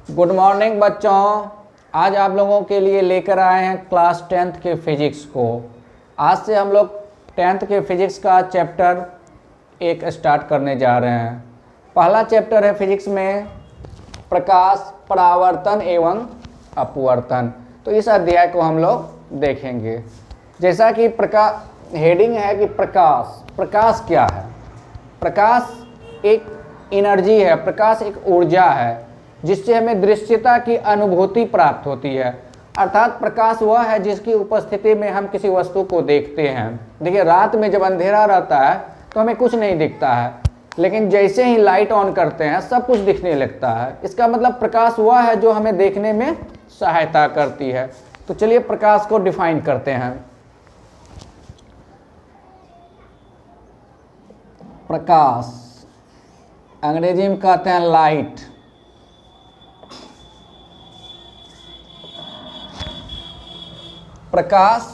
Good morning बच्चों। आज आप लोगों के लिए लेकर आए हैं क्लास 10th के फिजिक्स को। आज से हम लोग 10th के फिजिक्स का चैप्टर 1 स्टार्ट करने जा रहे हैं। पहला चैप्टर है फिजिक्स में प्रकाश, परावर्तन एवं अपवर्तन। तो इस अध्याय को हम लोग देखेंगे। जैसा कि हेडिंग है कि प्रकाश क्या है। प्रकाश एक एनर्जी है, प्रकाश एक ऊर्जा है जिससे हमें दृश्यता की अनुभूति प्राप्त होती है। अर्थात प्रकाश वह है जिसकी उपस्थिति में हम किसी वस्तु को देखते हैं। देखिए, रात में जब अंधेरा रहता है तो हमें कुछ नहीं दिखता है, लेकिन जैसे ही लाइट ऑन करते हैं सब कुछ दिखने लगता है। इसका मतलब प्रकाश वह है जो हमें देखने में सहायता करती है। तो चलिए प्रकाश को डिफाइन करते हैं। प्रकाश अंग्रेजी में कहते हैं लाइट। प्रकाश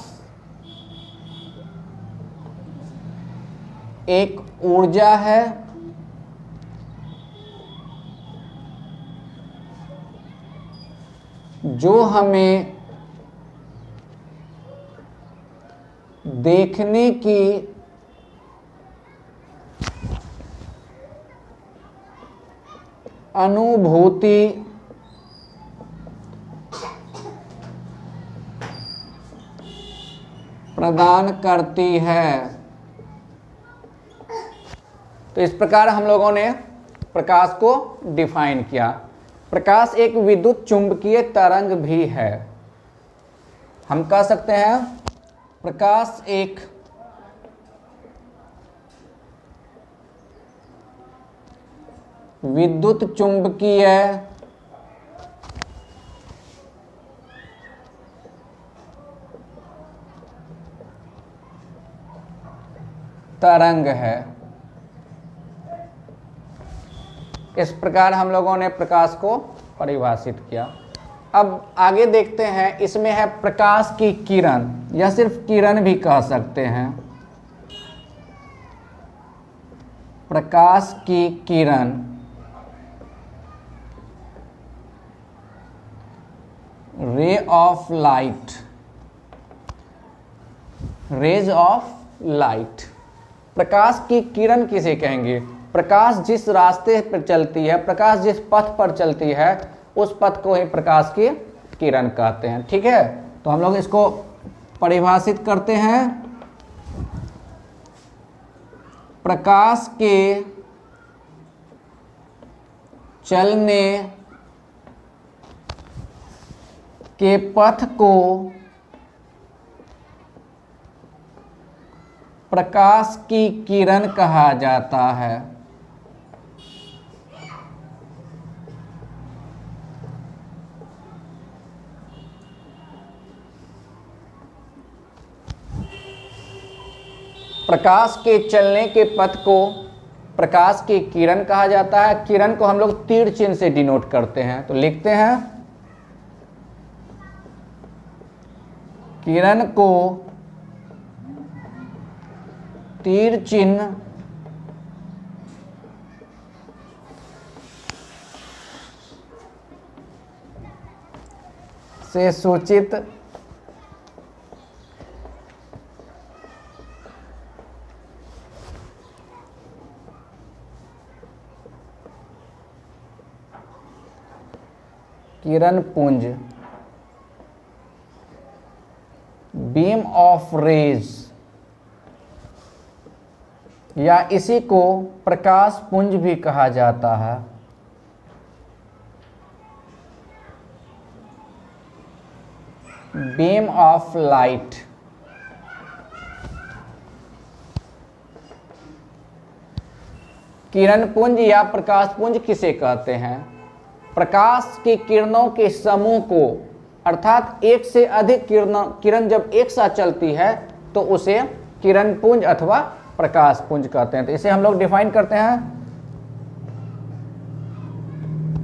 एक ऊर्जा है जो हमें देखने की अनुभूति प्रदान करती है। तो इस प्रकार हम लोगों ने प्रकाश को डिफाइन किया। प्रकाश एक विद्युत चुंबकीय तरंग भी है। हम कह सकते हैं प्रकाश एक विद्युत चुंबकीय तरंग है। इस प्रकार हम लोगों ने प्रकाश को परिभाषित किया। अब आगे देखते हैं, इसमें है प्रकाश की किरण, या सिर्फ किरण भी कह सकते हैं। प्रकाश की किरण ray of light, rays of light. प्रकाश की किरण किसे कहेंगे? प्रकाश जिस रास्ते पर चलती है, प्रकाश जिस पथ पर चलती है, उस पथ को ही प्रकाश की किरण कहते हैं। ठीक है, तो हम लोग इसको परिभाषित करते हैं। प्रकाश के चलने के पथ को प्रकाश की किरण कहा जाता है। प्रकाश के चलने के पथ को प्रकाश की किरण कहा जाता है। किरण को हम लोग तीर चिन्ह से डिनोट करते हैं। तो लिखते हैं, किरण को तीर चिन्ह से सूचित किरण पुंज, बीम ऑफ रेज, या इसी को प्रकाश पुंज भी कहा जाता है। Beam of light. किरण पुंज या प्रकाश पुंज किसे कहते हैं? प्रकाश की किरणों के समूह को, अर्थात एक से अधिक किरण जब एक साथ चलती है तो उसे किरण पुंज अथवा प्रकाश पुंज कहते हैं। तो इसे हम लोग डिफाइन करते हैं।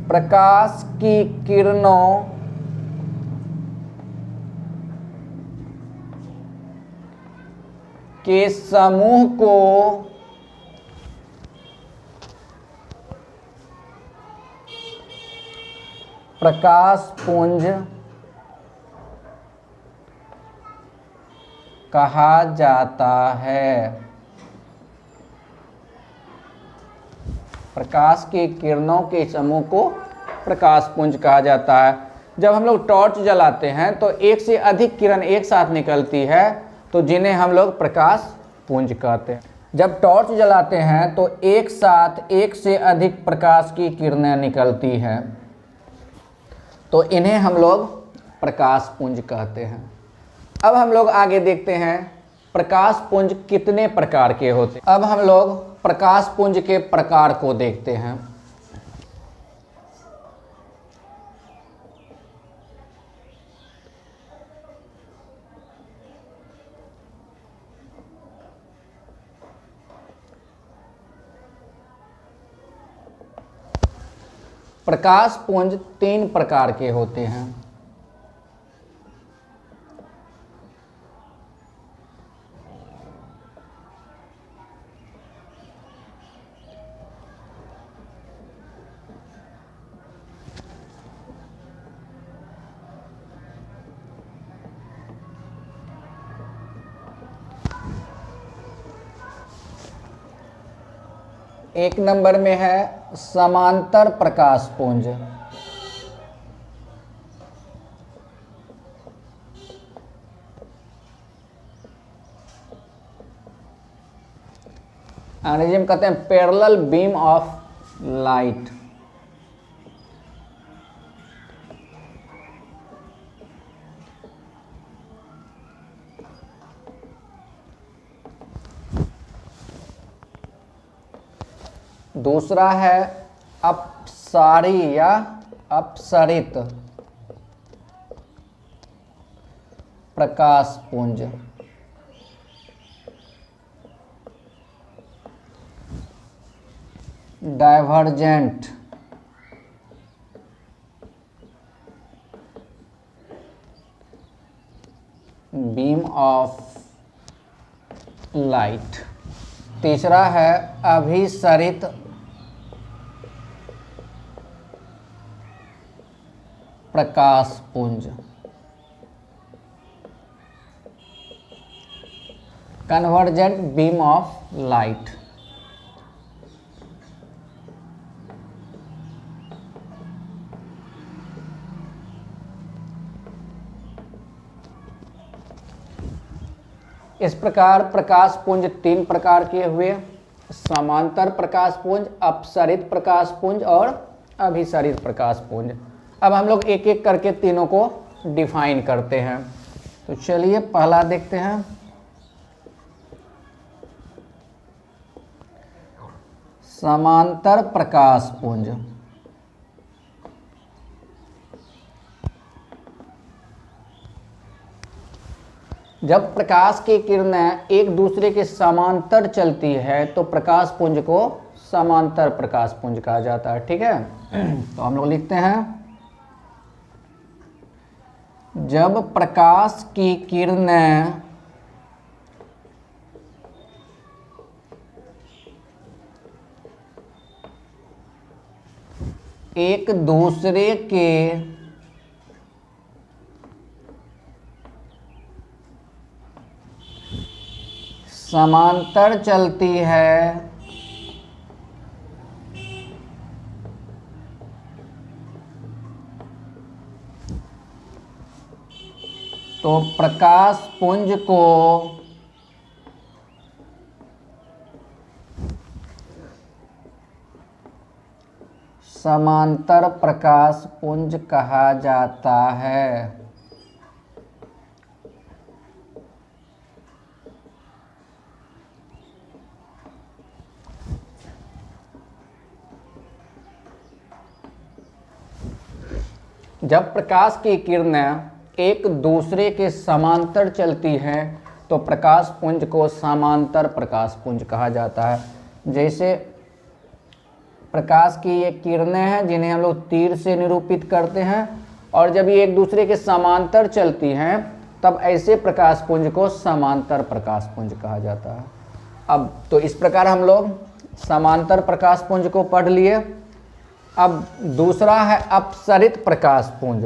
प्रकाश की किरणों के समूह को प्रकाश पुंज कहा जाता है। प्रकाश की किरणों के समूह को प्रकाश पुंज कहा जाता है। जब हम लोग टॉर्च जलाते हैं तो एक से अधिक किरण एक साथ निकलती है, तो जिन्हें हम लोग प्रकाश पुंज कहते हैं। जब टॉर्च जलाते हैं तो एक साथ एक से अधिक प्रकाश की किरणें निकलती हैं, तो इन्हें हम लोग प्रकाश पुंज कहते हैं। अब हम लोग आगे देखते हैं प्रकाश पुंज कितने प्रकार के होते हैं। अब हम लोग प्रकाश पुंज के प्रकार को देखते हैं। प्रकाश पुंज 3 प्रकार के होते हैं। एक नंबर में है समांतर प्रकाश पुंज। अंग्रेजी में कहते हैं पैरेलल बीम ऑफ लाइट। दूसरा है अपसारी या अपसरित प्रकाश पुंज। Divergent beam of light. तीसरा है अभिसरित प्रकाश पुंज। Convergent beam of light. इस प्रकार प्रकाश पुंज 3 प्रकार के हुए, समांतर प्रकाश पुंज, अपसरित प्रकाश पुंज और अभिसरित प्रकाश पुंज। अब हम लोग एक एक करके तीनों को डिफाइन करते हैं। तो चलिए पहला देखते हैं। समांतर प्रकाश पुंज। जब प्रकाश की किरणें एक दूसरे के समांतर चलती है तो प्रकाश पुंज को समांतर प्रकाश पुंज कहा जाता है। ठीक है, तो हम लोग लिखते हैं जब प्रकाश की किरणें एक दूसरे के समांतर चलती है तो प्रकाश पुंज को समांतर प्रकाश पुंज कहा जाता है। जब प्रकाश की किरणें एक दूसरे के समांतर चलती हैं तो प्रकाश पुंज को समांतर प्रकाश पुंज कहा जाता है। जैसे प्रकाश की ये किरणें हैं जिन्हें हम लोग तीर से निरूपित करते हैं, और जब ये एक दूसरे के समांतर चलती हैं तब ऐसे प्रकाश पुंज को समांतर प्रकाश पुंज कहा जाता है। अब तो इस प्रकार हम लोग समांतर प्रकाश पुंज को पढ़ लिए। अब दूसरा है अपसरित प्रकाश पुंज।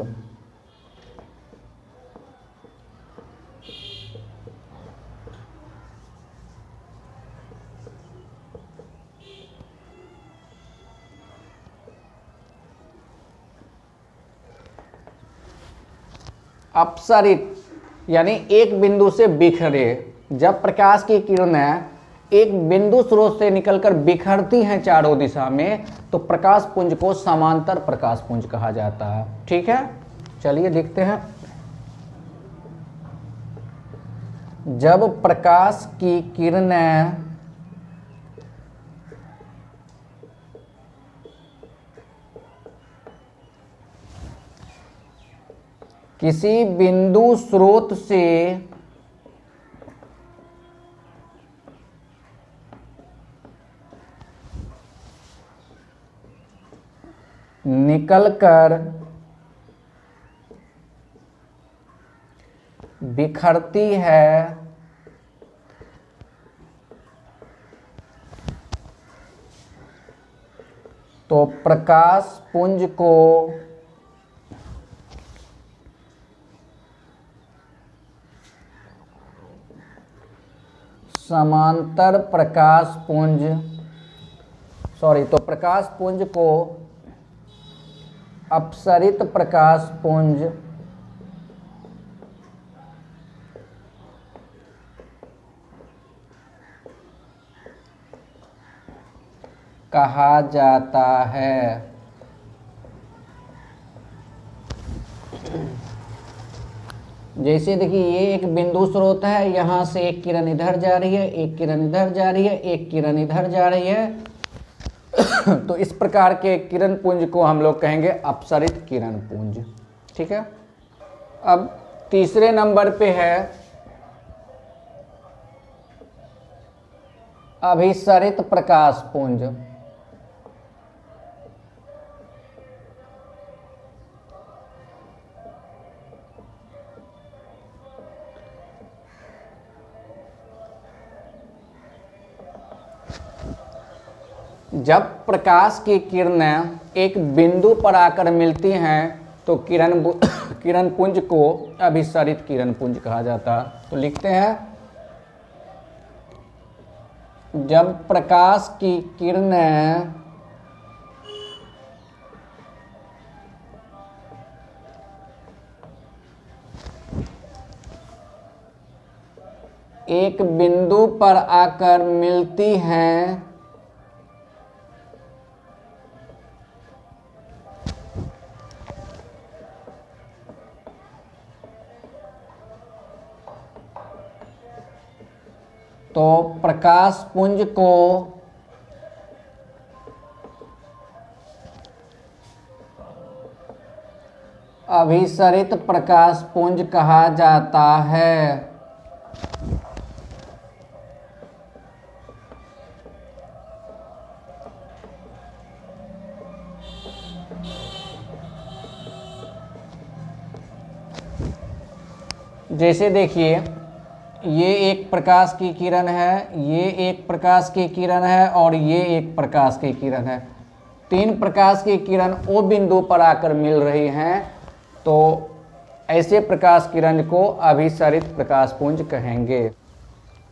अपसरित यानी एक बिंदु से बिखरे। जब प्रकाश की किरणें एक बिंदु स्रोत से निकलकर बिखरती हैं चारों दिशा में, तो प्रकाश पुंज को समांतर प्रकाश पुंज कहा जाता है। ठीक है, चलिए देखते हैं। जब प्रकाश की किरणें किसी बिंदु स्रोत से निकलकर बिखरती है, तो प्रकाश पुंज को समांतर प्रकाश पुंज तो प्रकाश पुंज को अपसरित प्रकाश पुंज कहा जाता है। जैसे देखिए, ये एक बिंदु स्रोत है, यहाँ से एक किरण इधर जा रही है, एक किरण इधर जा रही है, एक किरण इधर जा रही है। तो इस प्रकार के किरण पुंज को हम लोग कहेंगे अपसरित किरण पुंज। ठीक है, अब तीसरे नंबर पे है अभिसरित प्रकाश पुंज। जब प्रकाश की किरणें एक बिंदु पर आकर मिलती हैं, तो किरण पुंज को अभिसरित किरण पुंज कहा जाता है। तो लिखते हैं, जब प्रकाश की किरणें एक बिंदु पर आकर मिलती हैं, तो प्रकाश पुंज को अभिसरित प्रकाश पुंज कहा जाता है। जैसे देखिए, ये एक प्रकाश की किरण है, ये एक प्रकाश की किरण है और ये एक प्रकाश की किरण है। तीन प्रकाश की किरण ओ बिंदु पर आकर मिल रही हैं, तो ऐसे प्रकाश किरण को अभिसरित प्रकाश पुंज कहेंगे।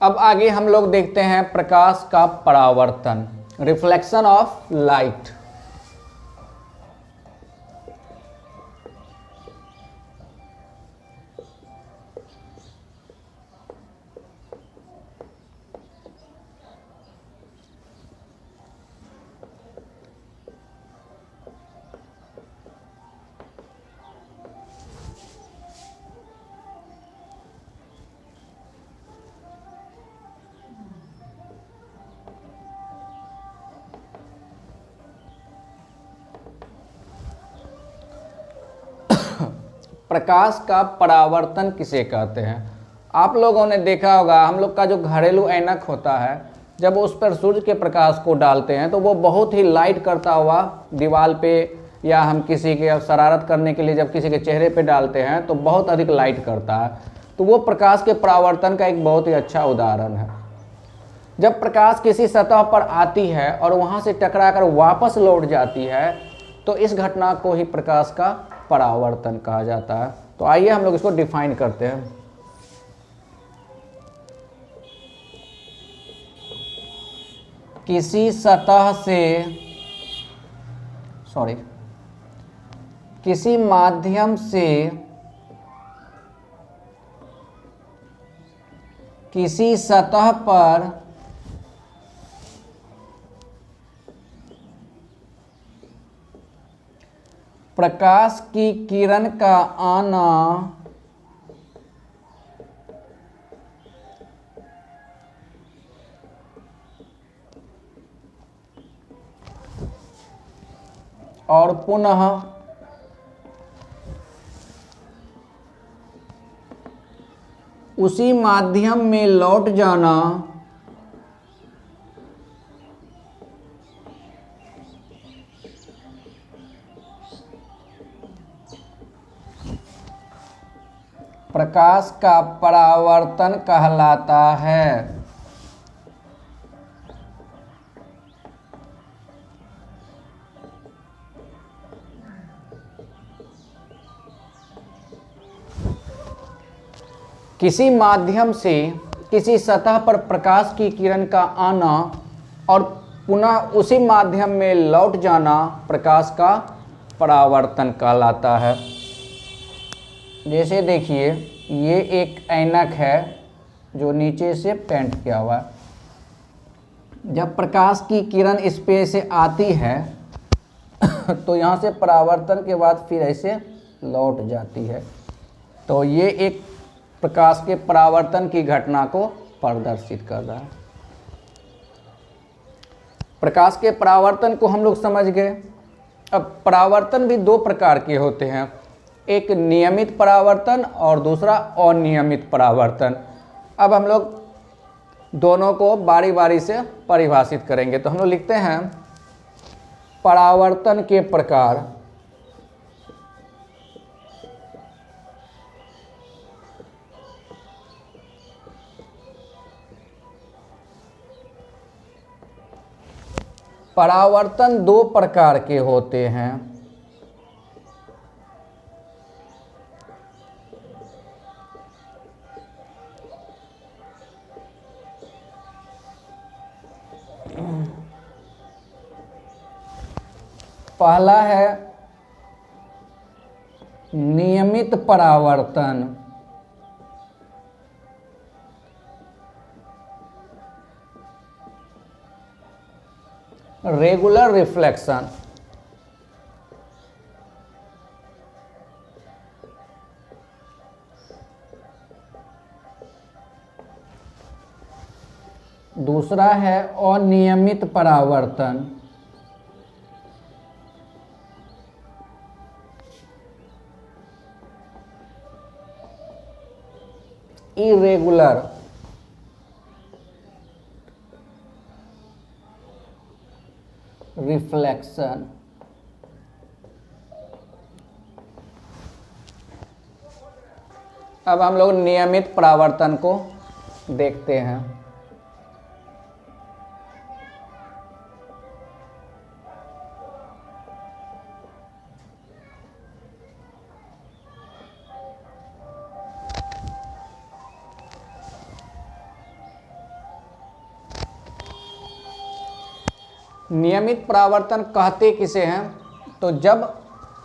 अब आगे हम लोग देखते हैं प्रकाश का परावर्तन, रिफ्लेक्शन ऑफ लाइट। प्रकाश का परावर्तन किसे कहते हैं? आप लोगों ने देखा होगा, हम लोग का जो घरेलू ऐनक होता है, जब उस पर सूर्य के प्रकाश को डालते हैं तो वो बहुत ही लाइट करता हुआ दीवार पे, या हम किसी के शरारत करने के लिए जब किसी के चेहरे पे डालते हैं तो बहुत अधिक लाइट करता है। तो वो प्रकाश के परावर्तन का एक बहुत ही अच्छा उदाहरण है। जब प्रकाश किसी सतह पर आती है और वहाँ से टकराकर वापस लौट जाती है, तो इस घटना को ही प्रकाश का परावर्तन कहा जाता है। तो आइए हम लोग इसको डिफाइन करते हैं। किसी सतह से किसी माध्यम से किसी सतह पर प्रकाश की किरण का आना और पुनः उसी माध्यम में लौट जाना प्रकाश का परावर्तन कहलाता है। किसी माध्यम से किसी सतह पर प्रकाश की किरण का आना और पुनः उसी माध्यम में लौट जाना प्रकाश का परावर्तन कहलाता है। जैसे देखिए, ये एक ऐनक है जो नीचे से पेंट किया हुआ है। जब प्रकाश की किरण इस पे से आती है तो यहाँ से परावर्तन के बाद फिर ऐसे लौट जाती है। तो ये एक प्रकाश के परावर्तन की घटना को प्रदर्शित कर रहा है। प्रकाश के परावर्तन को हम लोग समझ गए। अब परावर्तन भी दो प्रकार के होते हैं, एक नियमित परावर्तन और दूसरा अनियमित परावर्तन। अब हम लोग दोनों को बारी बारी से परिभाषित करेंगे। तो हम लोग लिखते हैं परावर्तन के प्रकार। परावर्तन दो प्रकार के होते हैं, पहला है नियमित परावर्तन। Regular reflection. दूसरा है अनियमित परावर्तन। Irregular reflection. अब हम लोग नियमित परावर्तन को देखते हैं। नियमित परावर्तन कहते किसे हैं? तो जब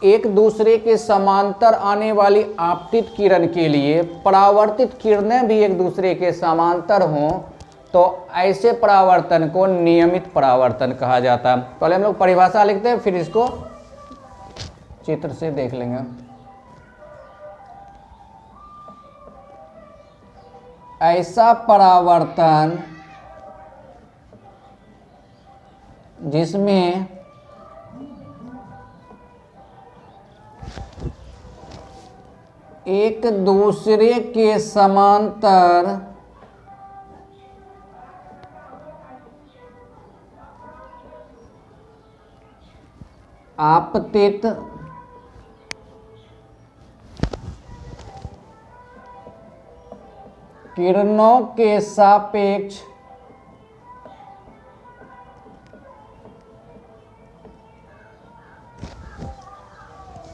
एक दूसरे के समांतर आने वाली आपतित किरण के लिए परावर्तित किरणें भी एक दूसरे के समांतर हों तो ऐसे परावर्तन को नियमित परावर्तन कहा जाता है। पहले हम लोग परिभाषा लिखते हैं, फिर इसको चित्र से देख लेंगे। ऐसा परावर्तन जिसमें एक दूसरे के समांतर आपतित किरणों के सापेक्ष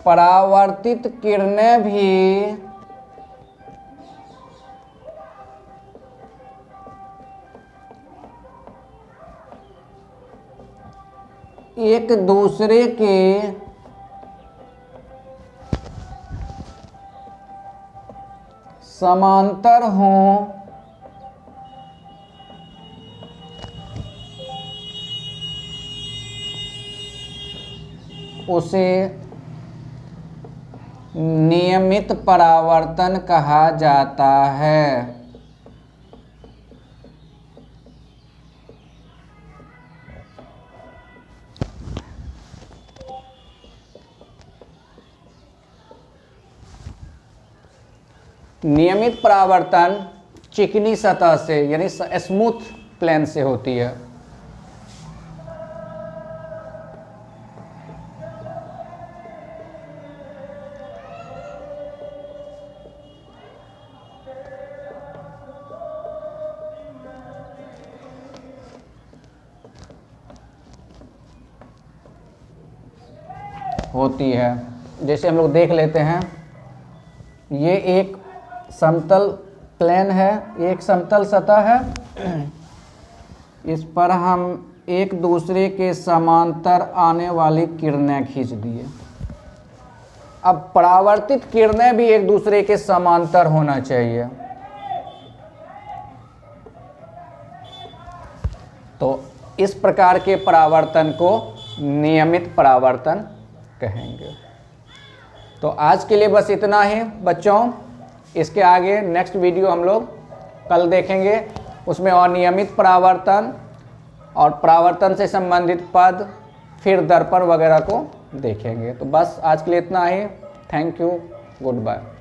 परावर्तित किरणें भी एक दूसरे के समांतर हों उसे नियमित परावर्तन कहा जाता है। नियमित परावर्तन चिकनी सतह से यानी स्मूथ प्लेन से होती है। जैसे हम लोग देख लेते हैं, ये एक समतल प्लेन है, एक समतल सतह है, इस पर हम एक दूसरे के समांतर आने वाली किरणें खींच दिए। अब परावर्तित किरणें भी एक दूसरे के समांतर होना चाहिए, तो इस प्रकार के परावर्तन को नियमित परावर्तन कहेंगे। तो आज के लिए बस इतना ही बच्चों। इसके आगे नेक्स्ट वीडियो हम लोग कल देखेंगे, उसमें और नियमित परावर्तन और परावर्तन से संबंधित पद, फिर दर्पण वगैरह को देखेंगे। तो बस आज के लिए इतना ही। Thank you, good bye.